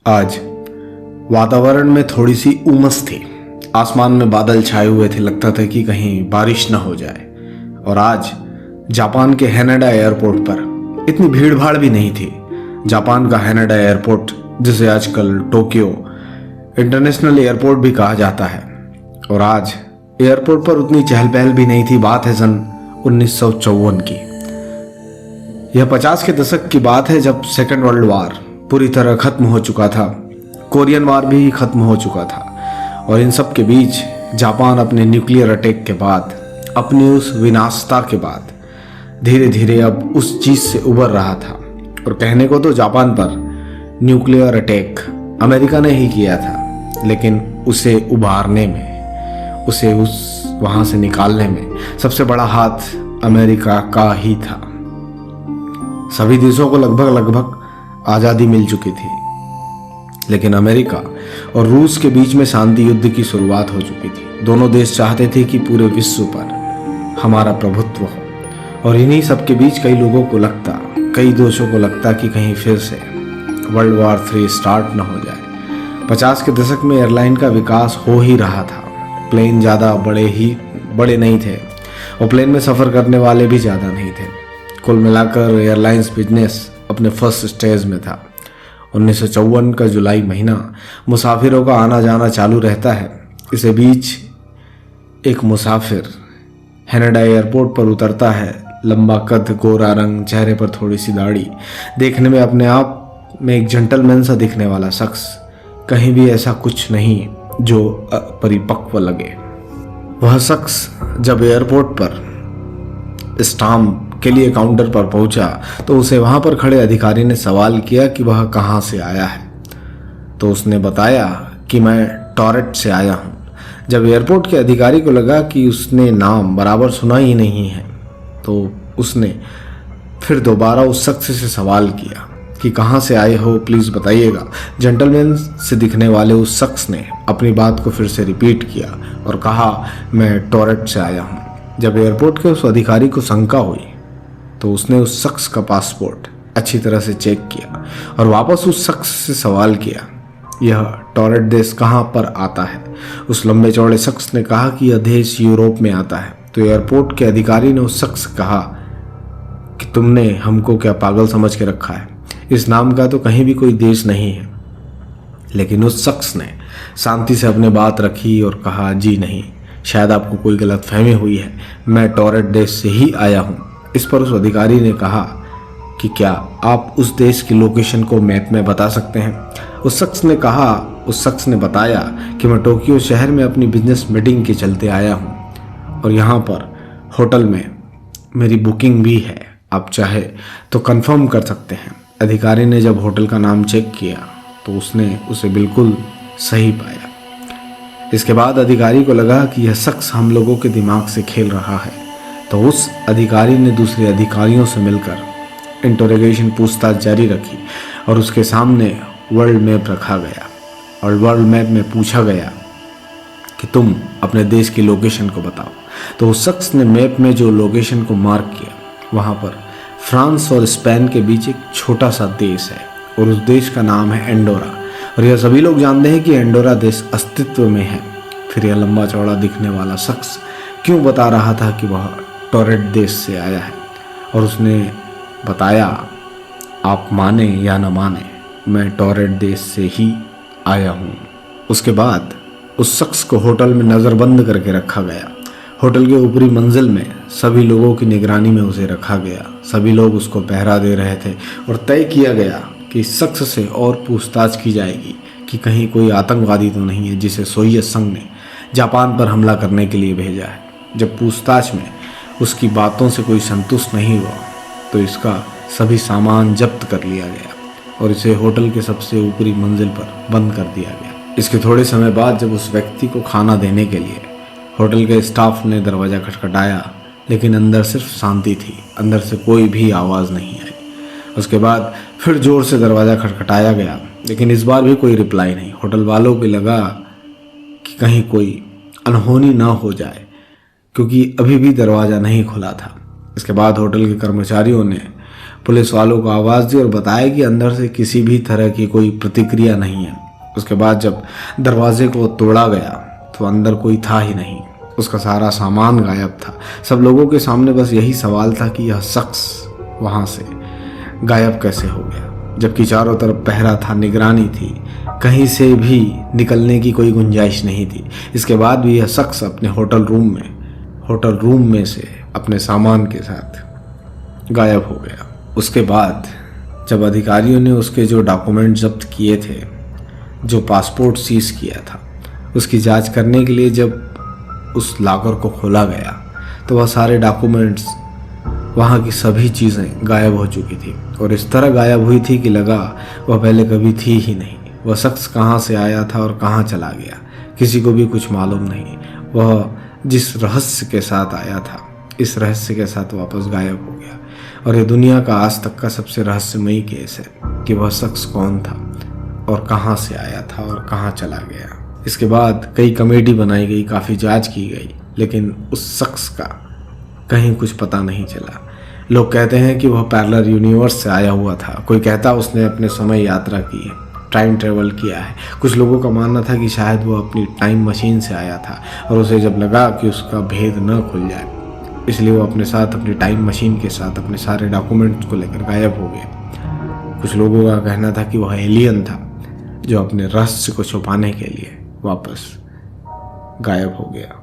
आज वातावरण में थोड़ी सी उमस थी। आसमान में बादल छाए हुए थे, लगता था कि कहीं बारिश न हो जाए। और आज जापान के हैनेडा एयरपोर्ट पर इतनी भीड़ भाड़ भी नहीं थी। जापान का हैनेडा एयरपोर्ट, जिसे आजकल टोक्यो इंटरनेशनल एयरपोर्ट भी कहा जाता है, और आज एयरपोर्ट पर उतनी चहल पहल भी नहीं थी। बात है सन 1954 की। यह 50 के दशक की बात है, जब सेकेंड वर्ल्ड वार पूरी तरह खत्म हो चुका था। कोरियन वार भी खत्म हो चुका था, और इन सब के बीच जापान अपने न्यूक्लियर अटैक के बाद, अपनी उस विनाशता के बाद धीरे धीरे अब उस चीज से उबर रहा था। और कहने को तो जापान पर न्यूक्लियर अटैक अमेरिका ने ही किया था, लेकिन उसे उबारने में, उसे उस वहां से निकालने में सबसे बड़ा हाथ अमेरिका का ही था। सभी देशों को लगभग आज़ादी मिल चुकी थी, लेकिन अमेरिका और रूस के बीच में शांति युद्ध की शुरुआत हो चुकी थी। दोनों देश चाहते थे कि पूरे विश्व पर हमारा प्रभुत्व हो, और इन्हीं सब के बीच कई लोगों को लगता, कई देशों को लगता कि कहीं फिर से वर्ल्ड वॉर 3 स्टार्ट न हो जाए। 50 के दशक में एयरलाइन का विकास हो ही रहा था। प्लेन ज़्यादा बड़े नहीं थे, और प्लेन में सफ़र करने वाले भी ज़्यादा नहीं थे। कुल मिलाकर एयरलाइंस बिजनेस अपने फर्स्ट स्टेज में था। 1954 का जुलाई महीना मुसाफिरों का आना जाना चालू रहता है। इसे बीच एक मुसाफिर हैनेडा एयरपोर्ट पर उतरता है। लंबा कद, गोरा रंग, चेहरे पर थोड़ी सी दाढ़ी, देखने में अपने आप में एक जेंटलमैन सा दिखने वाला शख्स। कहीं भी ऐसा कुछ नहीं जो परिपक्व लगे। वह शख्स जब एयरपोर्ट पर स्टाम्प के लिए काउंटर पर पहुंचा, तो उसे वहां पर खड़े अधिकारी ने सवाल किया कि वह कहां से आया है। तो उसने बताया कि मैं टॉरेट से आया हूं। जब एयरपोर्ट के अधिकारी को लगा कि उसने नाम बराबर सुना ही नहीं है, तो उसने फिर दोबारा उस शख्स से सवाल किया कि कहां से आए हो, प्लीज़ बताइएगा। जेंटलमैन से दिखने वाले उस शख्स ने अपनी बात को फिर से रिपीट किया और कहा, मैं टॉरेट से आया हूं। जब एयरपोर्ट के उस अधिकारी को शंका हुई, तो उसने उस शख्स का पासपोर्ट अच्छी तरह से चेक किया और वापस उस शख्स से सवाल किया, यह टॉरेट देश कहाँ पर आता है। उस लंबे चौड़े शख्स ने कहा कि यह देश यूरोप में आता है। तो एयरपोर्ट के अधिकारी ने उस शख्स से कहा कि तुमने हमको क्या पागल समझ के रखा है, इस नाम का तो कहीं भी कोई देश नहीं है। लेकिन उस शख्स ने शांति से अपनी बात रखी और कहा, जी नहीं, शायद आपको कोई गलतफहमी हुई है, मैं टॉरेट देश से ही आया हूँ। इस पर उस अधिकारी ने कहा कि क्या आप उस देश की लोकेशन को मैप में बता सकते हैं। उस शख्स ने बताया कि मैं टोक्यो शहर में अपनी बिजनेस मीटिंग के चलते आया हूं, और यहाँ पर होटल में मेरी बुकिंग भी है, आप चाहे तो कंफर्म कर सकते हैं। अधिकारी ने जब होटल का नाम चेक किया, तो उसने उसे बिल्कुल सही पाया। इसके बाद अधिकारी को लगा कि यह शख्स हम लोगों के दिमाग से खेल रहा है। तो उस अधिकारी ने दूसरे अधिकारियों से मिलकर इंटरोगेशन पूछताछ जारी रखी, और उसके सामने वर्ल्ड मैप रखा गया, और वर्ल्ड मैप में पूछा गया कि तुम अपने देश की लोकेशन को बताओ। तो उस शख्स ने मैप में जो लोकेशन को मार्क किया, वहाँ पर फ्रांस और स्पेन के बीच एक छोटा सा देश है, और उस देश का नाम है एंडोरा। और यह सभी लोग जानते हैं कि एंडोरा देश अस्तित्व में है। फिर यह लंबा चौड़ा दिखने वाला शख्स क्यों बता रहा था कि वह टॉरेट देश से आया है, और उसने बताया, आप माने या न माने, मैं टॉरेट देश से ही आया हूँ। उसके बाद उस शख्स को होटल में नज़रबंद करके रखा गया। होटल के ऊपरी मंजिल में सभी लोगों की निगरानी में उसे रखा गया। सभी लोग उसको पहरा दे रहे थे, और तय किया गया कि इस शख्स से और पूछताछ की जाएगी कि कहीं कोई आतंकवादी तो नहीं है जिसे सोवियत संघ ने जापान पर हमला करने के लिए भेजा है। जब पूछताछ में उसकी बातों से कोई संतुष्ट नहीं हुआ, तो इसका सभी सामान जब्त कर लिया गया, और इसे होटल के सबसे ऊपरी मंजिल पर बंद कर दिया गया। इसके थोड़े समय बाद जब उस व्यक्ति को खाना देने के लिए होटल के स्टाफ ने दरवाज़ा खटखटाया, लेकिन अंदर सिर्फ शांति थी, अंदर से कोई भी आवाज़ नहीं आई। उसके बाद फिर जोर से दरवाज़ा खटखटाया गया, लेकिन इस बार भी कोई रिप्लाई नहीं। होटल वालों को लगा कि कहीं कोई अनहोनी ना हो जाए, क्योंकि अभी भी दरवाज़ा नहीं खुला था। इसके बाद होटल के कर्मचारियों ने पुलिस वालों को आवाज़ दी और बताया कि अंदर से किसी भी तरह की कोई प्रतिक्रिया नहीं है। उसके बाद जब दरवाजे को तोड़ा गया तो अंदर कोई था ही नहीं, उसका सारा सामान गायब था। सब लोगों के सामने बस यही सवाल था कि यह शख्स वहाँ से गायब कैसे हो गया, जबकि चारों तरफ पहरा था, निगरानी थी, कहीं से भी निकलने की कोई गुंजाइश नहीं थी। इसके बाद भी यह शख्स अपने होटल रूम में से अपने सामान के साथ गायब हो गया। उसके बाद जब अधिकारियों ने उसके जो डॉक्यूमेंट जब्त किए थे, जो पासपोर्ट सीज किया था, उसकी जांच करने के लिए जब उस लॉकर को खोला गया तो वह सारे डॉक्यूमेंट्स, वहाँ की सभी चीज़ें गायब हो चुकी थी और इस तरह गायब हुई थी कि लगा वह पहले कभी थी ही नहीं। वह शख्स कहाँ से आया था और कहाँ चला गया, किसी को भी कुछ मालूम नहीं। वह जिस रहस्य के साथ आया था, इस रहस्य के साथ वापस गायब हो गया। और ये दुनिया का आज तक का सबसे रहस्यमयी केस है कि वह शख्स कौन था और कहाँ से आया था और कहाँ चला गया। इसके बाद कई कमेटी बनाई गई, काफ़ी जांच की गई, लेकिन उस शख्स का कहीं कुछ पता नहीं चला। लोग कहते हैं कि वह पैरेलल यूनिवर्स से आया हुआ था, कोई कहता उसने अपने समय यात्रा की है, टाइम ट्रेवल किया है। कुछ लोगों का मानना था कि शायद वो अपनी टाइम मशीन से आया था और उसे जब लगा कि उसका भेद न खुल जाए, इसलिए वो अपने साथ, अपनी टाइम मशीन के साथ अपने सारे डॉक्यूमेंट्स को लेकर गायब हो गया। कुछ लोगों का कहना था कि वह एलियन था जो अपने रहस्य को छुपाने के लिए वापस गायब हो गया।